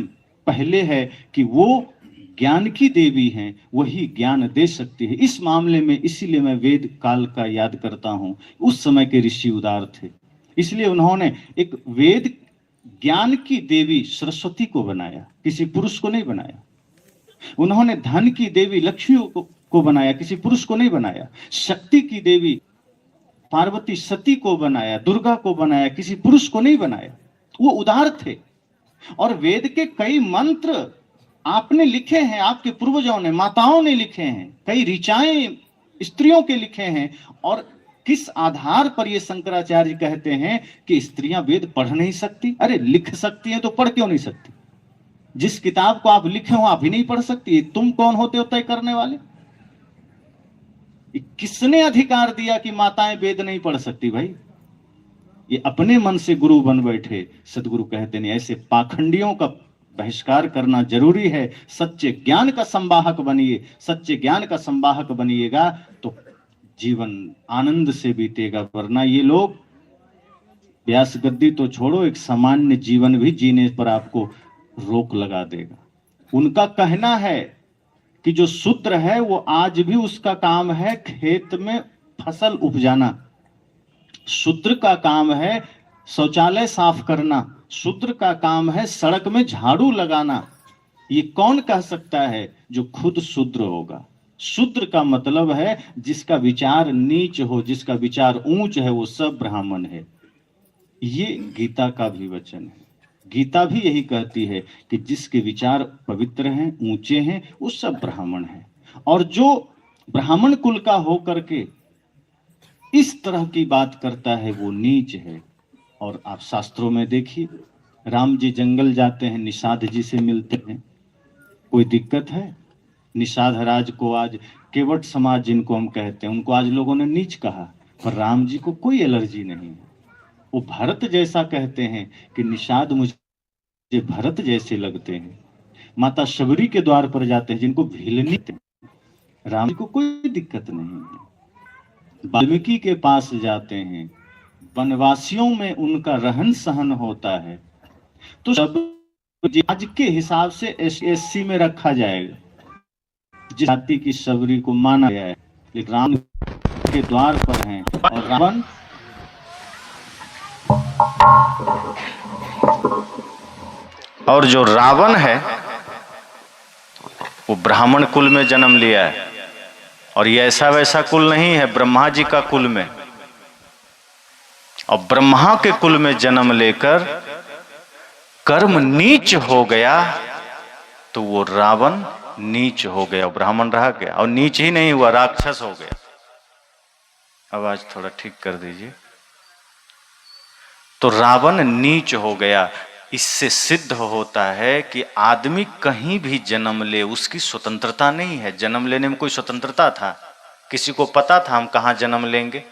पहले है कि वो ज्ञान की देवी हैं, वही ज्ञान दे सकती है। इस मामले में इसीलिए मैं वेद काल का याद करता हूं। उस समय के ऋषि उदार थे, इसलिए उन्होंने एक वेद ज्ञान की देवी सरस्वती को बनाया, किसी पुरुष को नहीं बनाया। उन्होंने धन की देवी लक्ष्मी को बनाया, किसी पुरुष को नहीं बनाया। शक्ति की देवी पार्वती सती को बनाया, दुर्गा को बनाया, किसी पुरुष को नहीं बनाया। वो उदार थे। और वेद के कई मंत्र आपने लिखे हैं, आपके पूर्वजों ने, माताओं ने लिखे हैं, कई ऋचाएं स्त्रियों के लिखे हैं। और किस आधार पर ये शंकराचार्य कहते हैं कि स्त्रियां वेद पढ़ नहीं सकती? अरे लिख सकती हैं तो पढ़ क्यों नहीं सकती? जिस किताब को आप लिखे हो आप ही नहीं पढ़ सकती, तुम कौन होते हो तय करने वाले? किसने अधिकार दिया कि माताएं वेद नहीं पढ़ सकती? भाई ये अपने मन से गुरु बन बैठे। सदगुरु कहते नहीं, ऐसे पाखंडियों का बहिष्कार करना जरूरी है। सच्चे ज्ञान का संवाहक बनिए, सच्चे ज्ञान का संवाहक बनिएगा तो जीवन आनंद से बीतेगा। वरना ये लोग व्यास गद्दी तो छोड़ो, एक सामान्य जीवन भी जीने पर आपको रोक लगा देगा। उनका कहना है कि जो शूद्र है वो आज भी उसका काम है खेत में फसल उपजाना, शूद्र का काम है शौचालय साफ करना, शूद्र का काम है सड़क में झाड़ू लगाना। ये कौन कह सकता है? जो खुद शूद्र होगा। शूद्र का मतलब है जिसका विचार नीच हो, जिसका विचार ऊंच है, वो सब ब्राह्मण है। ये गीता का भी वचन है। गीता भी यही कहती है कि जिसके विचार पवित्र हैं, ऊंचे हैं, वो सब ब्राह्मण है। और जो ब्राह्मण कुल का होकर के इस तरह की बात करता है वो नीच है। और आप शास्त्रों में देखिए, राम जी जंगल जाते हैं, निषाद जी से मिलते हैं, कोई दिक्कत है? निषाद राज को आज केवट समाज जिनको हम कहते हैं, उनको आज लोगों ने नीच कहा, पर राम जी को कोई एलर्जी नहीं है। वो भरत जैसा कहते हैं कि निषाद मुझे भरत जैसे लगते हैं। माता शबरी के द्वार पर जाते हैं, जिनको भीलनी, राम जी को कोई दिक्कत नहीं है। वाल्मीकि के पास जाते हैं, वनवासियों में उनका रहन सहन होता है। तो सब आज के हिसाब से SC में रखा जाएगा, जिस जाति की शबरी को माना गया है, लेकिन राम के द्वार पर हैं। और रावण और जो रावण है वो ब्राह्मण कुल में जन्म लिया है, और ये ऐसा वैसा कुल नहीं है, ब्रह्मा जी का कुल में। और ब्रह्मा के कुल में जन्म लेकर कर्म नीच हो गया तो वो रावण नीच हो गया, ब्राह्मण रह गया। और नीच ही नहीं हुआ, राक्षस हो गया। आवाज थोड़ा ठीक कर दीजिए। तो रावण नीच हो गया। इससे सिद्ध होता है कि आदमी कहीं भी जन्म ले, उसकी स्वतंत्रता नहीं है। जन्म लेने में कोई स्वतंत्रता था? किसी को पता था हम कहाँ जन्म लेंगे?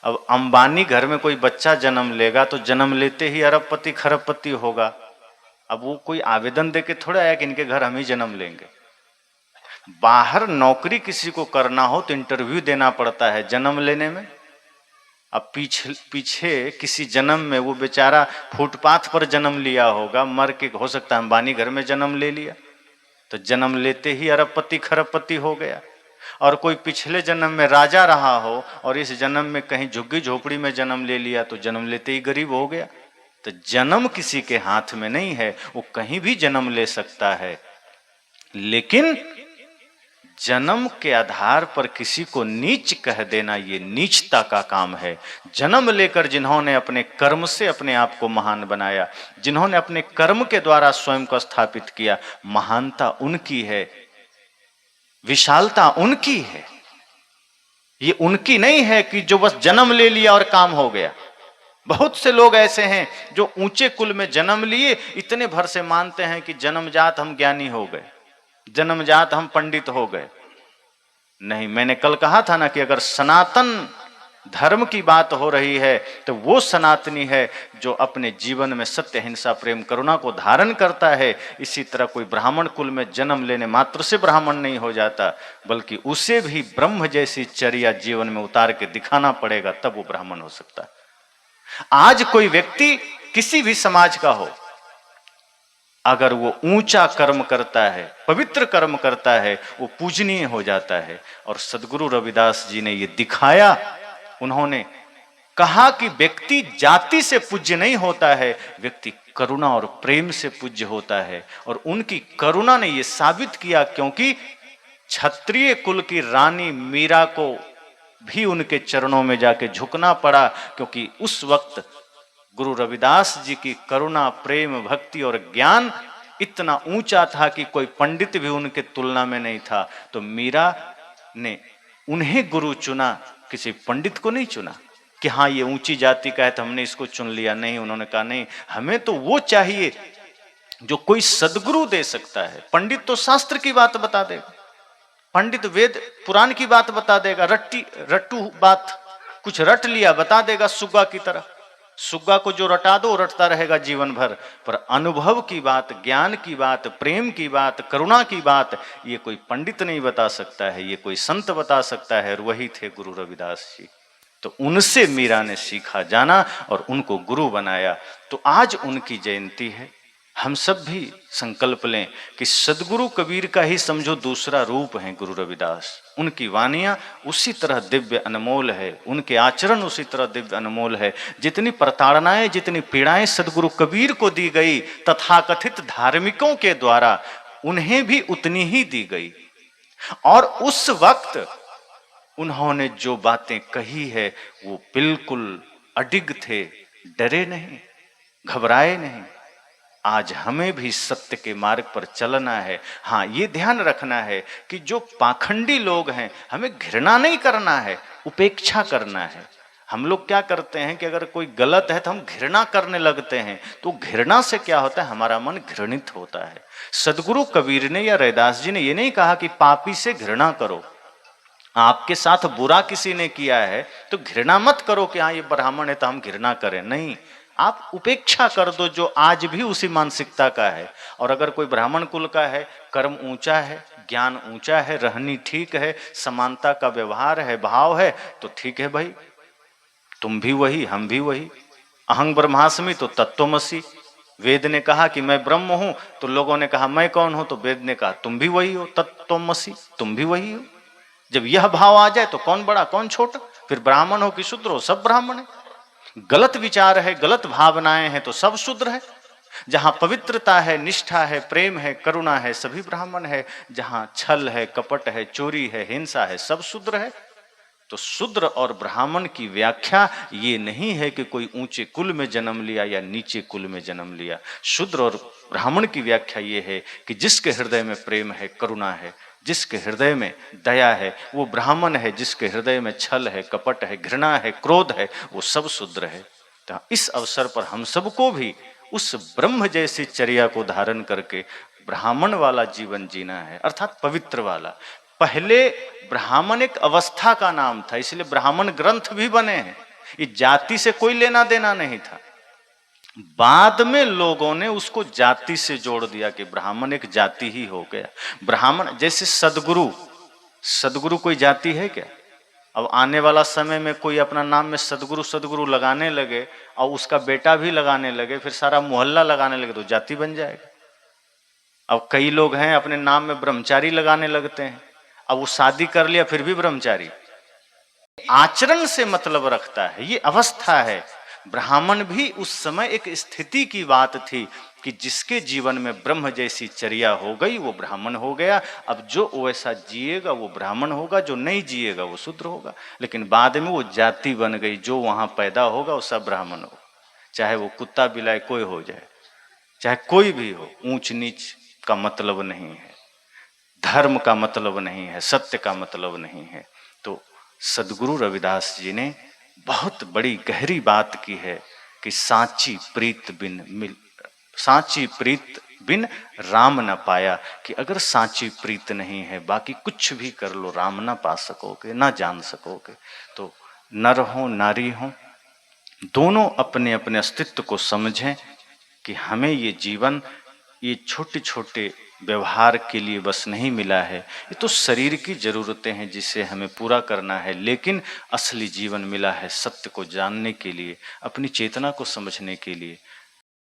अब अंबानी घर में कोई बच्चा जन्म लेगा तो जन्म लेते ही अरबपति खरबपति होगा। अब वो कोई आवेदन देके थोड़ा आया कि इनके घर हम ही जन्म लेंगे। बाहर नौकरी किसी को करना हो तो इंटरव्यू देना पड़ता है जन्म लेने में। अब पीछे किसी जन्म में वो बेचारा फुटपाथ पर जन्म लिया होगा, मर के, हो सकता है अंबानी घर में जन्म ले लिया, तो जन्म लेते ही अरबपति खरबपति हो गया। और कोई पिछले जन्म में राजा रहा हो और इस जन्म में कहीं झुग्गी झोपड़ी में जन्म ले लिया तो जन्म लेते ही गरीब हो गया। तो जन्म किसी के हाथ में नहीं है, वो कहीं भी जन्म ले सकता है। लेकिन जन्म के आधार पर किसी को नीच कह देना, ये नीचता का काम है। जन्म लेकर जिन्होंने अपने कर्म से अपने आप को महान बनाया, जिन्होंने अपने कर्म के द्वारा स्वयं को स्थापित किया, महानता उनकी है, विशालता उनकी है। ये उनकी नहीं है कि जो बस जन्म ले लिया और काम हो गया। बहुत से लोग ऐसे हैं जो ऊंचे कुल में जन्म लिए, इतने भर से मानते हैं कि जन्मजात हम ज्ञानी हो गए। जन्मजात हम पंडित हो गए। नहीं, मैंने कल कहा था ना कि अगर सनातन धर्म की बात हो रही है तो वो सनातनी है जो अपने जीवन में सत्य, हिंसा, प्रेम, करुणा को धारण करता है। इसी तरह कोई ब्राह्मण कुल में जन्म लेने मात्र से ब्राह्मण नहीं हो जाता, बल्कि उसे भी ब्रह्म जैसी चर्या जीवन में उतार के दिखाना पड़ेगा, तब वो ब्राह्मण हो सकता है। आज कोई व्यक्ति किसी भी समाज का हो, अगर वो ऊंचा कर्म करता है, पवित्र कर्म करता है, वो पूजनीय हो जाता है। और सदगुरु रविदास जी ने ये दिखाया। उन्होंने कहा कि व्यक्ति जाति से पूज्य नहीं होता है, व्यक्ति करुणा और प्रेम से पूज्य होता है। और उनकी करुणा ने यह साबित किया, क्योंकि क्षत्रिय कुल की रानी मीरा को भी उनके चरणों में जाके झुकना पड़ा, क्योंकि उस वक्त गुरु रविदास जी की करुणा, प्रेम, भक्ति और ज्ञान इतना ऊंचा था कि कोई पंडित भी उनके तुलना में नहीं था। तो मीरा ने उन्हें गुरु चुना, किसी पंडित को नहीं चुना कि हाँ ये ऊंची जाति का है तो हमने इसको चुन लिया। नहीं, उन्होंने कहा नहीं, हमें तो वो चाहिए जो कोई सदगुरु दे सकता है। पंडित तो शास्त्र की बात बता देगा, पंडित वेद पुराण की बात बता देगा, रट्टू बात कुछ रट लिया बता देगा, सुग्गा की तरह। सुग्गा को जो रटा दो रटता रहेगा जीवन भर। पर अनुभव की बात, ज्ञान की बात, प्रेम की बात, करुणा की बात, ये कोई पंडित नहीं बता सकता है, ये कोई संत बता सकता है। और वही थे गुरु रविदास जी। तो उनसे मीरा ने सीखा जाना और उनको गुरु बनाया। तो आज उनकी जयंती है। हम सब भी संकल्प लें कि सदगुरु कबीर का ही समझो दूसरा रूप है गुरु रविदास। उनकी वानियां उसी तरह दिव्य अनमोल है, उनके आचरण उसी तरह दिव्य अनमोल है। जितनी प्रताड़नाएं, जितनी पीड़ाएं सदगुरु कबीर को दी गई तथाकथित धार्मिकों के द्वारा, उन्हें भी उतनी ही दी गई। और उस वक्त उन्होंने जो बातें कही है वो बिल्कुल अडिग थे, डरे नहीं, घबराए नहीं। आज हमें भी सत्य के मार्ग पर चलना है। हाँ, ये ध्यान रखना है कि जो पाखंडी लोग हैं, हमें घृणा नहीं करना है, उपेक्षा करना है। हम लोग क्या करते हैं कि अगर कोई गलत है तो हम घृणा करने लगते हैं। तो घृणा से क्या होता है, हमारा मन घृणित होता है। सदगुरु कबीर ने या रैदास जी ने ये नहीं कहा कि पापी से घृणा करो। आपके साथ बुरा किसी ने किया है तो घृणा मत करो कि हाँ ये ब्राह्मण है तो हम घृणा करें। नहीं, आप उपेक्षा कर दो जो आज भी उसी मानसिकता का है। और अगर कोई ब्राह्मण कुल का है, कर्म ऊंचा है, ज्ञान ऊंचा है, रहनी ठीक है, समानता का व्यवहार है, भाव है, तो ठीक है भाई, तुम भी वही हम भी वही। अहं ब्रह्मास्मि तो तत्त्वमसि। वेद ने कहा कि मैं ब्रह्म हूं, तो लोगों ने कहा मैं कौन हूं, तो वेद ने कहा तुम भी वही हो, तत्त्वमसि, तुम भी वही हो। जब यह भाव आ जाए तो कौन बड़ा कौन छोटा, फिर ब्राह्मण हो कि शूद्र हो, सब ब्राह्मण है। गलत विचार है, गलत भावनाएं हैं तो सब शूद्र है। जहां पवित्रता है, निष्ठा है, प्रेम है, करुणा है, सभी ब्राह्मण है। जहां छल है, कपट है, चोरी है, हिंसा है, सब शूद्र है। तो शूद्र और ब्राह्मण की व्याख्या ये नहीं है कि कोई ऊंचे कुल में जन्म लिया या नीचे कुल में जन्म लिया। शूद्र और ब्राह्मण की व्याख्या ये है कि जिसके हृदय में प्रेम है, करुणा है, जिसके हृदय में दया है, वो ब्राह्मण है। जिसके हृदय में छल है, कपट है, घृणा है, क्रोध है, वो सब शूद्र है। तो इस अवसर पर हम सबको भी उस ब्रह्म जैसी चर्या को धारण करके ब्राह्मण वाला जीवन जीना है, अर्थात पवित्र वाला। पहले ब्राह्मण एक अवस्था का नाम था, इसलिए ब्राह्मण ग्रंथ भी बने हैं। ये जाति से कोई लेना देना नहीं था। बाद में लोगों ने उसको जाति से जोड़ दिया कि ब्राह्मण एक जाति ही हो गया। ब्राह्मण जैसे सदगुरु, सदगुरु कोई जाति है क्या? अब आने वाला समय में कोई अपना नाम में सदगुरु सदगुरु लगाने लगे और उसका बेटा भी लगाने लगे, फिर सारा मोहल्ला लगाने लगे, तो जाति बन जाएगा। अब कई लोग हैं अपने नाम में ब्रह्मचारी लगाने लगते हैं, अब वो शादी कर लिया फिर भी ब्रह्मचारी। आचरण से मतलब रखता है, ये अवस्था है। ब्राह्मण भी उस समय एक स्थिति की बात थी कि जिसके जीवन में ब्रह्म जैसी चर्या हो गई वो ब्राह्मण हो गया। अब जो वैसा जिएगा वो ब्राह्मण होगा, जो नहीं जिएगा वो शूद्र होगा। लेकिन बाद में वो जाति बन गई, जो वहां पैदा होगा वो सब ब्राह्मण होगा, चाहे वो कुत्ता बिलाई कोई हो जाए, चाहे कोई भी हो। ऊंच नीच का मतलब नहीं है, धर्म का मतलब नहीं है, सत्य का मतलब नहीं है। तो सदगुरु रविदास जी ने बहुत बड़ी गहरी बात की है कि सांची प्रीत बिन राम न पाया, कि अगर सांची प्रीत नहीं है बाकी कुछ भी कर लो राम ना पा सकोगे, ना जान सकोगे। तो नर हो नारी हो दोनों अपने अपने अस्तित्व को समझें कि हमें ये जीवन ये छोटे छोटे व्यवहार के लिए बस नहीं मिला है, ये तो शरीर की जरूरतें हैं जिसे हमें पूरा करना है, लेकिन असली जीवन मिला है सत्य को जानने के लिए, अपनी चेतना को समझने के लिए।